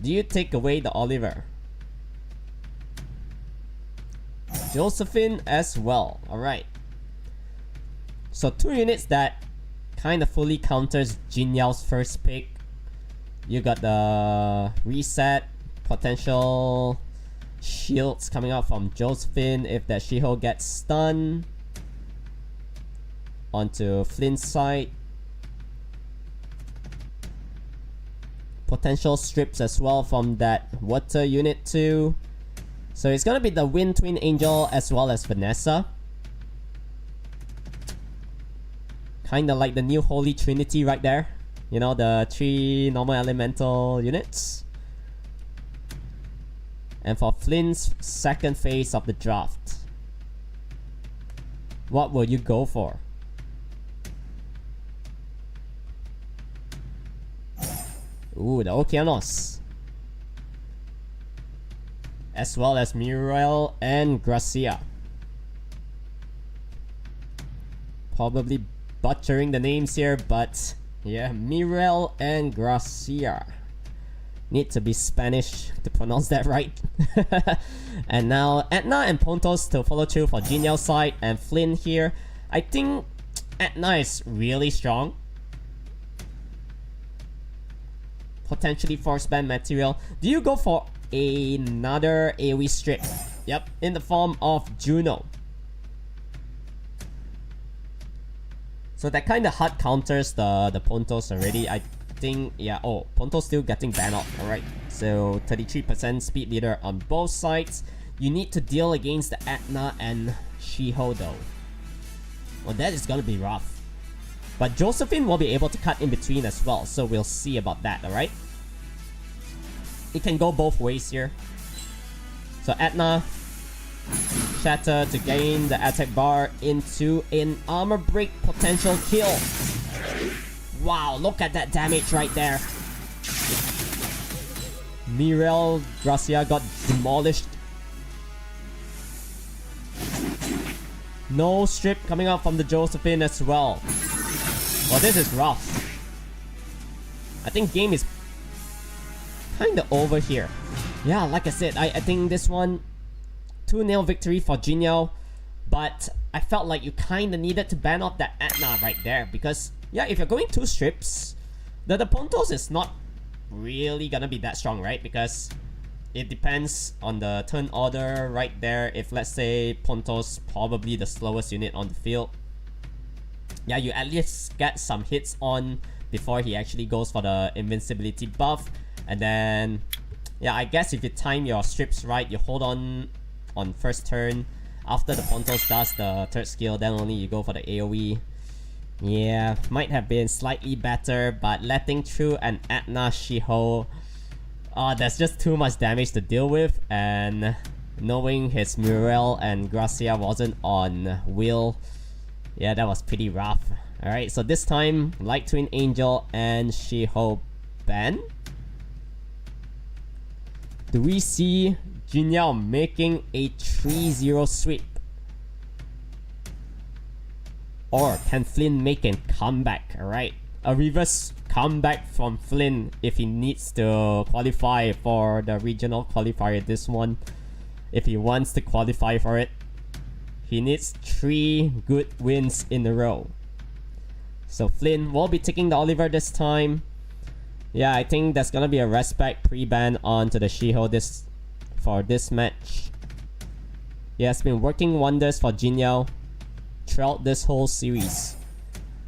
Do you take away the Oliver? Josephine as well. Alright. So 2 units that kind of fully counters Jinyao's first pick. You got the reset, potential shields coming out from Josephine if that Shiho gets stunned. Onto Flynn's side. Potential strips as well from that water unit too. So it's gonna be the Wind Twin Angel as well as Vanessa. Kinda like the new Holy Trinity right there. You know, the 3 normal elemental units. And for Flynn's second phase of the draft, what will you go for? Ooh, the Okeanos. As well as Muriel and Gracia. Probably butchering the names here, but yeah, Muriel and Gracia. Need to be Spanish to pronounce that right. And now Etna and Pontos to follow through for Jinyao's side, and Flynn here. I think Etna is really strong. Potentially force ban material. Do you go for another AoE strip? Yep, in the form of Juno. So that kind of hard counters the Pontos already. I think, yeah, oh, Ponto's still getting banned out. Alright, so 33% speed leader on both sides. You need to deal against the Etna and Shiho though. Well, that is gonna be rough. But Josephine will be able to cut in between as well, so we'll see about that, alright? It can go both ways here. So Etna, Shatter to gain the attack bar into an armor break potential kill. Wow, look at that damage right there. Muriel Gracia got demolished. No strip coming out from the Josephine as well. Well, this is rough. I think game is kinda over here. Yeah, like I said, I think this one 2-0 victory for Jinyao. But I felt like you kinda needed to ban off that Etna right there. Because, yeah, if you're going 2 strips, the Pontos is not really gonna be that strong, right? Because it depends on the turn order right there. If, let's say, Pontos probably the slowest unit on the field, yeah, you at least get some hits on before he actually goes for the invincibility buff. And then, yeah, I guess if you time your strips right, you hold on first turn. After the Pontos does the third skill, then only you go for the AoE. Yeah, might have been slightly better, but letting through an Etna Shiho There's just too much damage to deal with, and knowing his Muriel and Gracia wasn't on wheel, yeah, that was pretty rough. Alright, so this time, Light Twin Angel and Shiho ban. Do we see Jin Yao making a 3-0 sweep? Or can Flynn make a comeback? Alright, a reverse comeback from Flynn if he needs to qualify for the regional qualifier. This one, if he wants to qualify for it, he needs 3 good wins in a row. So Flynn will be taking the Oliver this time. Yeah, I think there's gonna be a respect pre-ban onto the Shiho for this match. Yeah, it's been working wonders for Jin Yao throughout this whole series.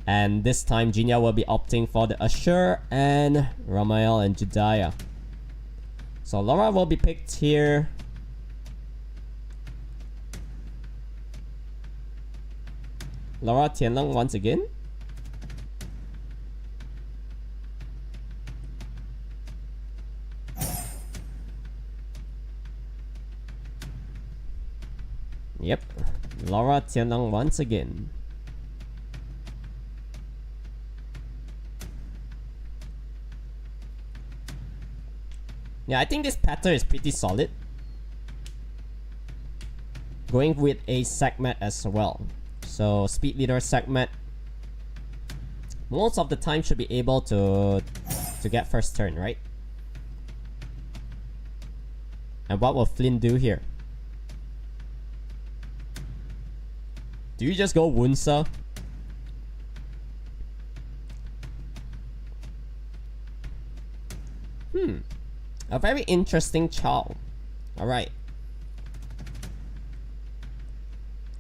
And this time Jin Yao will be opting for the Ashur and Ramael and Jediah. So Laura will be picked here. Laura Tianlang once again. Yep, Laura Tianlang once again. Yeah, I think this pattern is pretty solid. Going with a Segmet as well. So Speed Leader Segmet most of the time should be able to get first turn, right? And what will Flynn do here? Do you just go Wunsa? A very interesting Chow. Alright.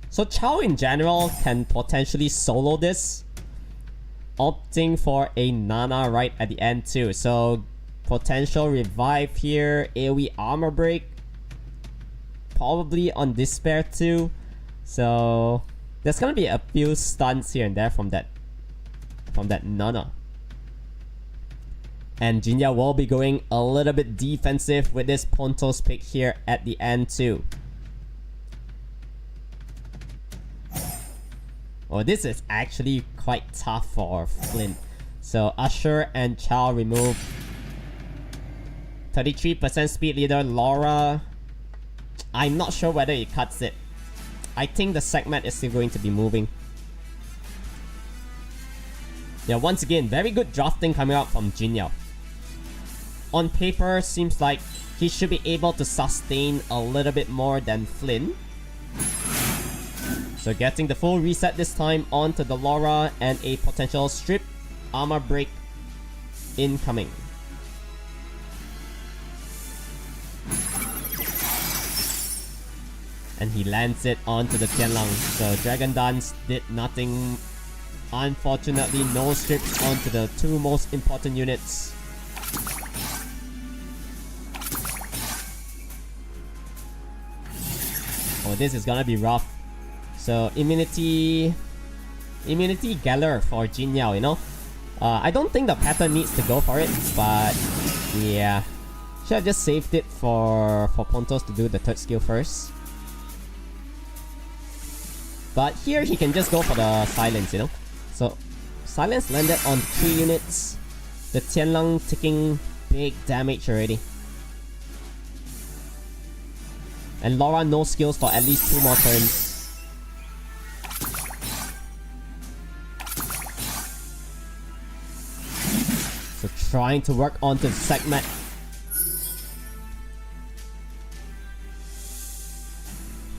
So Chow in general can potentially solo this, opting for a Nana right at the end too. So potential revive here, AoE armor break, probably on Despair too. So there's gonna be a few stunts here and there from that Nana. And Jin Yao will be going a little bit defensive with this Pontos pick here at the end too. Oh, this is actually quite tough for Flynn. So Usher and Chow remove. 33% speed leader Laura. I'm not sure whether it cuts it. I think the segment is still going to be moving. Yeah, once again, very good drafting coming out from Jin Yao. On paper, seems like he should be able to sustain a little bit more than Flynn. So getting the full reset this time onto the Laura and a potential strip armor break incoming. And he lands it onto the Tianlang. So Dragon Dance did nothing. Unfortunately, no strips onto the 2 most important units. Oh, this is gonna be rough. So immunity Geller for Jin Yao, you know. I don't think the pattern needs to go for it, but yeah, should have just saved it for Pontos to do the 3rd skill first. But here he can just go for the silence, you know. So silence landed on 3 units. The Tianlang taking big damage already. And Laura no skills for at least 2 more turns. So trying to work onto the segment.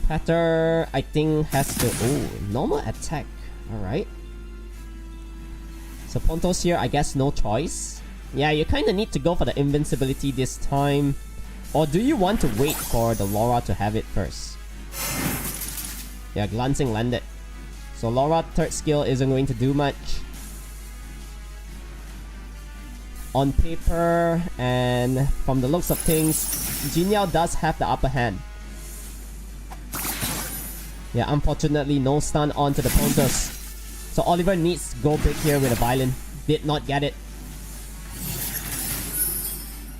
Patter, I think, has to... Oh, normal attack. Alright. So Pontos here, I guess no choice. Yeah, you kind of need to go for the invincibility this time. Or do you want to wait for the Laura to have it first? Yeah, glancing landed. So Laura 3rd skill isn't going to do much. On paper and from the looks of things, Jin Yao does have the upper hand. Yeah, unfortunately no stun onto the Pontos. So Oliver needs to go big here with a violin. Did not get it.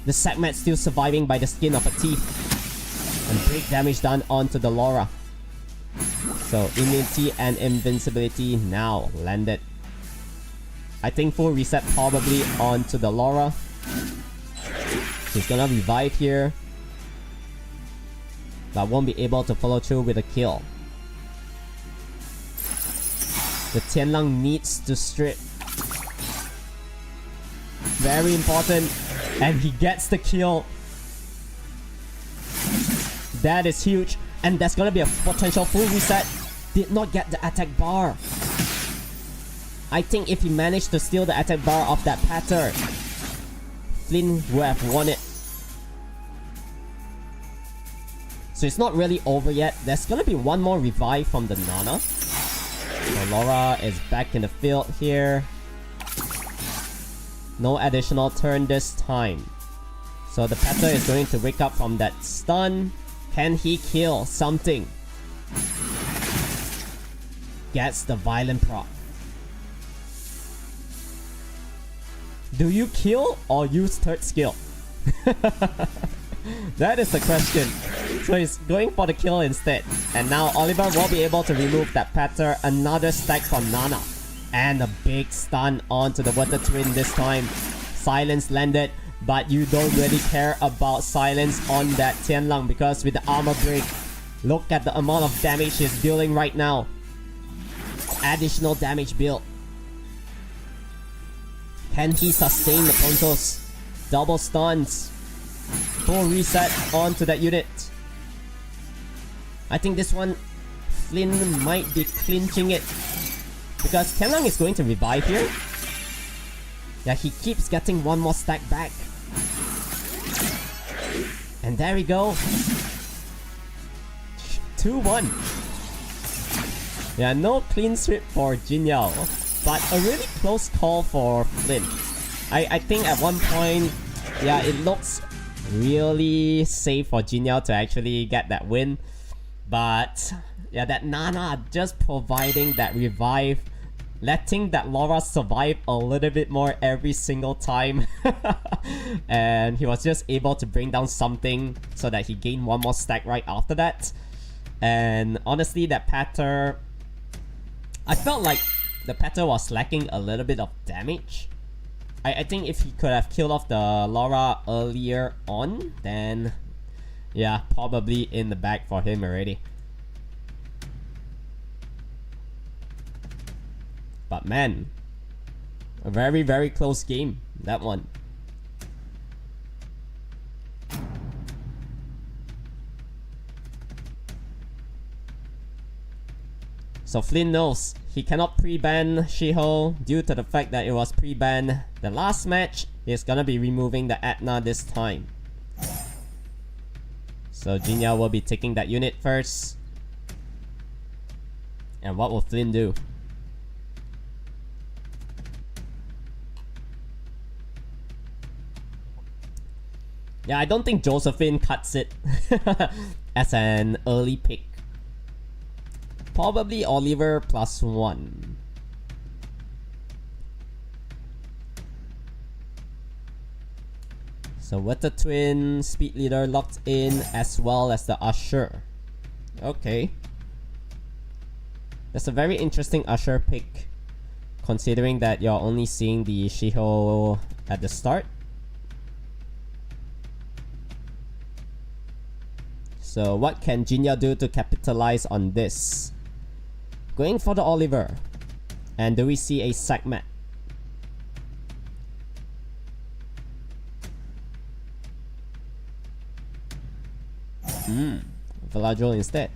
The Segmat still surviving by the skin of her teeth. And big damage done onto the Laura. So immunity and invincibility now landed. I think full reset probably onto the Laura. She's gonna revive here. But won't be able to follow through with a kill. The Tianlang needs to strip. Very important. And he gets the kill. That is huge. And that's gonna be a potential full reset. Did not get the attack bar. I think if he managed to steal the attack bar of that Patter, Flynn would have won it. So it's not really over yet. There's gonna be one more revive from the Nana. So Laura is back in the field here. No additional turn this time. So the Patter is going to wake up from that stun. Can he kill something? Gets the violent proc. Do you kill or use third skill? That is the question. So he's going for the kill instead. And now Oliver will be able to remove that Patter. Another stack from Nana. And a big stun onto the Water Twin this time. Silence landed. But you don't really care about silence on that Tianlang because with the armor break, look at the amount of damage he's dealing right now. Additional damage build. Can he sustain the Pontos? Double stuns. Full reset onto that unit. I think this one, Flynn might be clinching it. Because Tianlang is going to revive here. Yeah, he keeps getting one more stack back. And there we go. 2-1. Yeah, no clean sweep for Jin Yao. But a really close call for Flynn. I think at one point, yeah, it looks really safe for Jin Yao to actually get that win. But yeah, that Nana just providing that revive, letting that Laura survive a little bit more every single time. And he was just able to bring down something so that he gained one more stack right after that. And honestly, that Patter, I felt like the Patter was lacking a little bit of damage. I think if he could have killed off the Laura earlier on, then yeah, probably in the bag for him already. But man, a very, very close game, that one. So Flynn knows he cannot pre-ban Shiho due to the fact that it was pre-banned the last match. He's gonna be removing the Atna this time. So Jin Yao will be taking that unit first. And what will Flynn do? Yeah, I don't think Josephine cuts it as an early pick. Probably Oliver +1. So Water Twin, Speed Leader locked in as well as the Usher. Okay. That's a very interesting Usher pick, considering that you're only seeing the Shiho at the start. So what can Jin Yao do to capitalize on this? Going for the Oliver. And do we see a Segmat? Villager instead.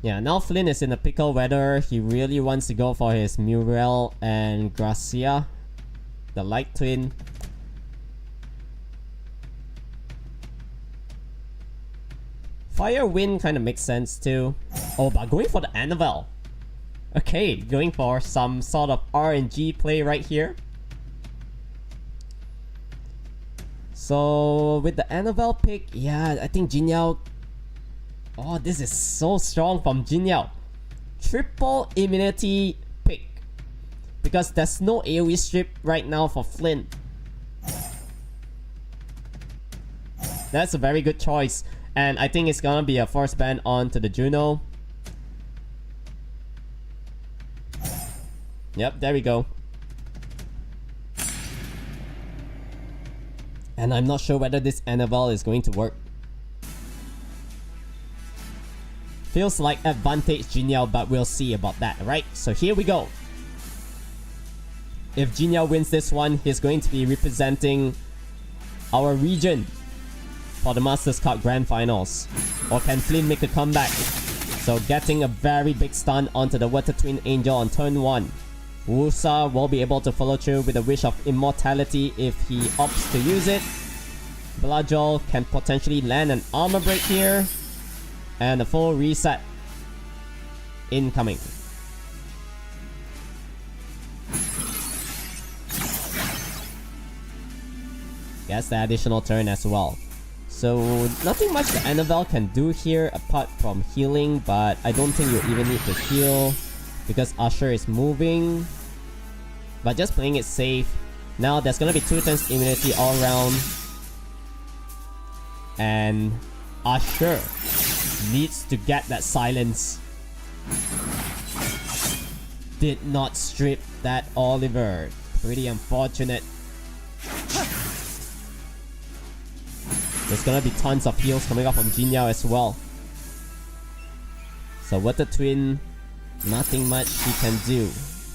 Yeah, now Flynn is in a pickle whether he really wants to go for his Muriel and Gracia, the Light Twin. Fire Wind kind of makes sense too. Oh, but going for the Annabelle. Okay, going for some sort of RNG play right here. So with the Annabelle pick, yeah, I think Jin Yao. Oh, this is so strong from Jin Yao. Triple immunity pick. Because there's no AoE strip right now for Flynn. That's a very good choice. And I think it's gonna be a force ban onto the Juno. Yep, there we go. And I'm not sure whether this Annabelle is going to work. Feels like advantage Jin Yao, but we'll see about that, right? So here we go. If Jin Yao wins this one, he's going to be representing our region for the Masters Cup Grand Finals. Or can Flynn make a comeback? So getting a very big stun onto the Water Twin Angel on turn 1. Wusa will be able to follow through with a Wish of Immortality if he opts to use it. Bludgel can potentially land an armor break here. And a full reset incoming. Gets the additional turn as well. So nothing much the Annabelle can do here apart from healing, but I don't think you even need to heal because Usher is moving. But just playing it safe. Now there's gonna be 2 turns immunity all around. And Usher needs to get that silence. Did not strip that Oliver. Pretty unfortunate. There's gonna be tons of heals coming up from Jin Yao as well. So with the twin, nothing much he can do.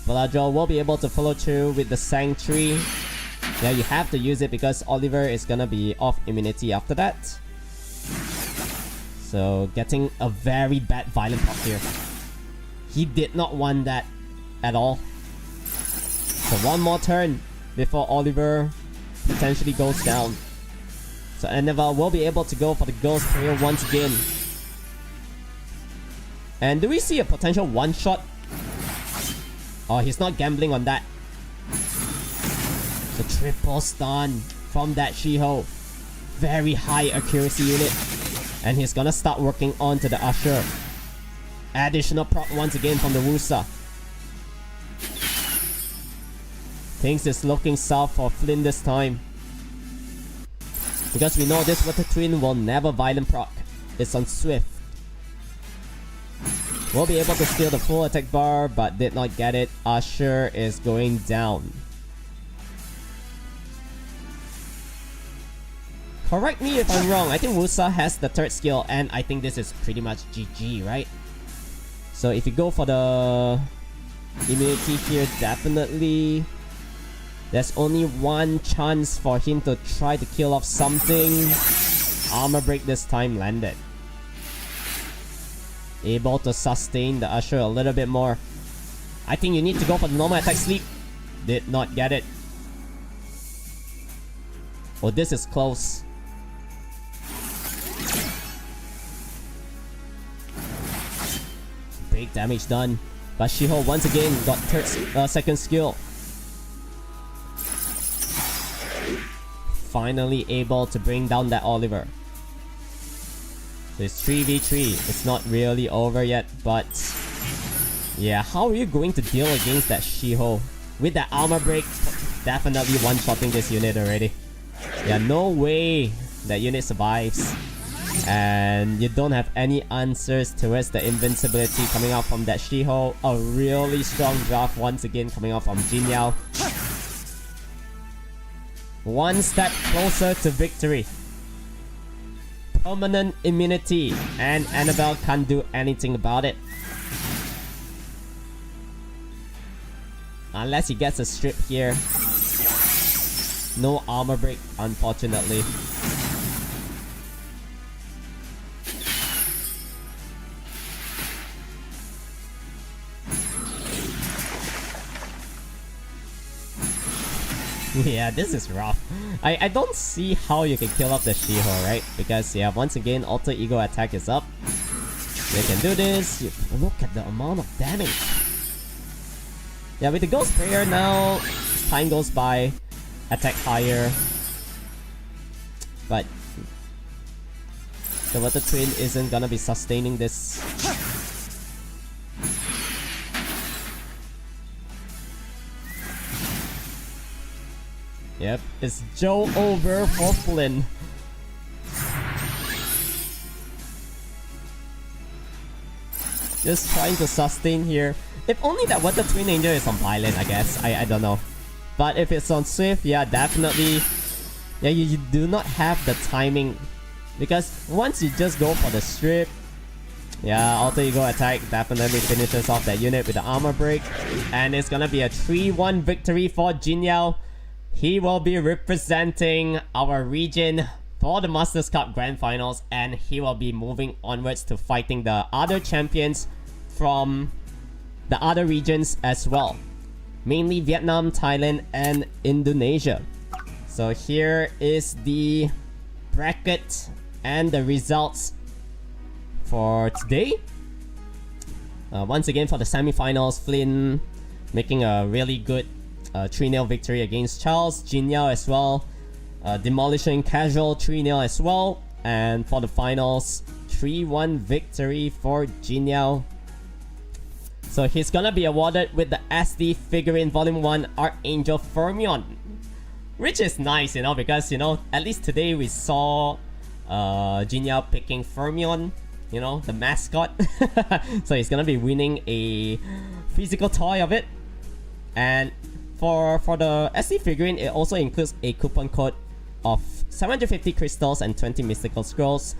Bludgel will be able to follow through with the Sanctuary. Yeah, you have to use it because Oliver is gonna be off immunity after that. So getting a very bad violent pop here. He did not want that at all. So one more turn before Oliver potentially goes down. So Annabelle will be able to go for the Ghost Prayer once again. And do we see a potential one-shot? Oh, he's not gambling on that. The triple stun from that Shiho. Very high accuracy unit. And he's gonna start working on to the Usher. Additional proc once again from the Wusa. Things is looking south for Flynn this time. Because we know this Water Twin will never violent proc. It's on Swift. Will be able to steal the full attack bar, but did not get it. Usher is going down. Correct me if I'm wrong. I think Wusa has the third skill, and I think this is pretty much GG, right? So if you go for the immunity here, definitely there's only one chance for him to try to kill off something. Armor break this time landed. Able to sustain the Usher a little bit more. I think you need to go for the normal attack sleep. Did not get it. Oh, this is close. Big damage done. But Shiho once again got second skill. Finally able to bring down that Oliver. So it's 3v3. It's not really over yet, but yeah, how are you going to deal against that Shiho? With that armor break, definitely one-shotting this unit already. Yeah, no way that unit survives. And you don't have any answers towards the invincibility coming out from that Shiho. A really strong draft once again coming out from Jin Yao. One step closer to victory. Permanent immunity, and Annabelle can't do anything about it. Unless he gets a strip here. No armor break, unfortunately. Yeah, this is rough. I don't see how you can kill off the Shiho, right? Because yeah, once again, Alter Ego attack is up. You can do this. Look at the amount of damage. Yeah, with the Ghost Prayer now, time goes by. Attack higher. but the Water Twin isn't gonna be sustaining this. Yep, it's Joe over for Flynn. Just trying to sustain here. If only that Water Twin Angel is on Violent, I guess. I don't know. But if it's on Swift, yeah, definitely. Yeah, you do not have the timing. Because once you just go for the strip, yeah, Alter Ego attack definitely finishes off that unit with the armor break. And it's gonna be a 3-1 victory for Jin Yao. He will be representing our region for the Masters Cup Grand Finals, and he will be moving onwards to fighting the other champions from the other regions as well. Mainly Vietnam, Thailand, and Indonesia. So here is the bracket and the results for today. Once again for the semifinals, Flynn making a really good 3-0 victory against Charles. Jin Yao as well, demolishing Casual 3-0 as well. And for the finals, 3-1 victory for Jin Yao. So he's gonna be awarded with the SD Figurine Volume 1 Archangel Fermion. Which is nice, you know, because, you know, at least today we saw Jin Yao picking Fermion, you know, the mascot. So he's gonna be winning a physical toy of it. And for the SD figurine, it also includes a coupon code of 750 crystals and 20 mystical scrolls.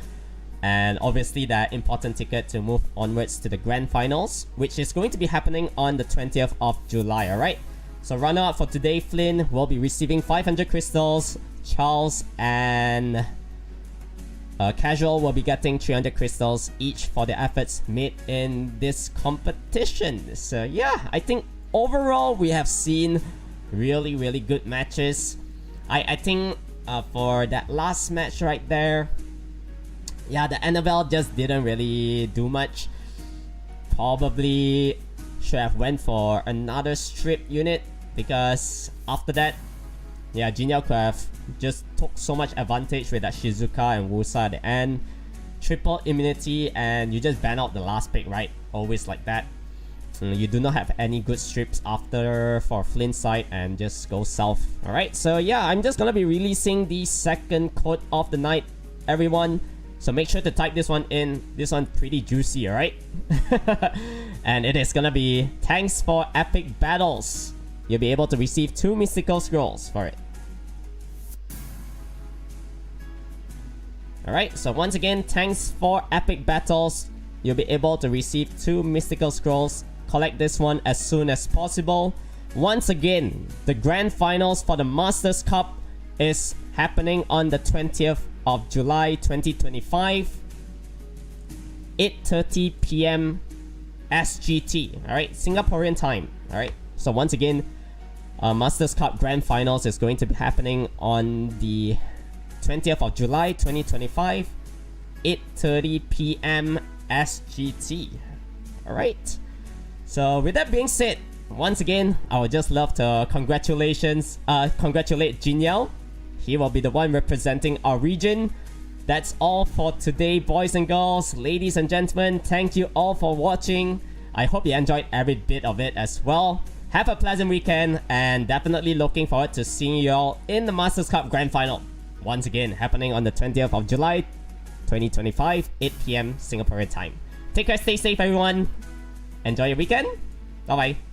And obviously that important ticket to move onwards to the grand finals, which is going to be happening on the 20th of July, alright? So runner-up for today, Flynn will be receiving 500 crystals. Charles and Casual will be getting 300 crystals each for their efforts made in this competition. So yeah, I think overall we have seen really good matches. I think for that last match right there, yeah, the Annabelle just didn't really do much. Probably should have went for another strip unit, because after that, yeah, Jin Yao could have just took so much advantage with that Shizuka and Wusa at the end. Triple immunity and you just ban out the last pick, right? Always like that. You do not have any good strips after for Flynn's side and just go south. Alright, so yeah, I'm just gonna be releasing the second quote of the night, everyone. So make sure to type this one in. This one pretty juicy, alright? And it is gonna be, thanks for epic battles. You'll be able to receive 2 mystical scrolls for it. Alright, so once again, thanks for epic battles. You'll be able to receive 2 mystical scrolls. Collect this one as soon as possible. Once again, the grand finals for the Masters Cup is happening on the 20th of July 2025, 8:30 p.m. SGT, alright, Singaporean time, alright. So once again, Masters Cup Grand Finals is going to be happening on the 20th of July 2025, 8:30 p.m. SGT, alright. So with that being said, once again, I would just love to congratulate Jin Yao. He will be the one representing our region. That's all for today, boys and girls, ladies and gentlemen. Thank you all for watching. I hope you enjoyed every bit of it as well. Have a pleasant weekend, and definitely looking forward to seeing you all in the Masters Cup Grand Final. Once again, happening on the 20th of July, 2025, 8 p.m. Singaporean time. Take care, stay safe everyone. Enjoy your weekend. Bye-bye.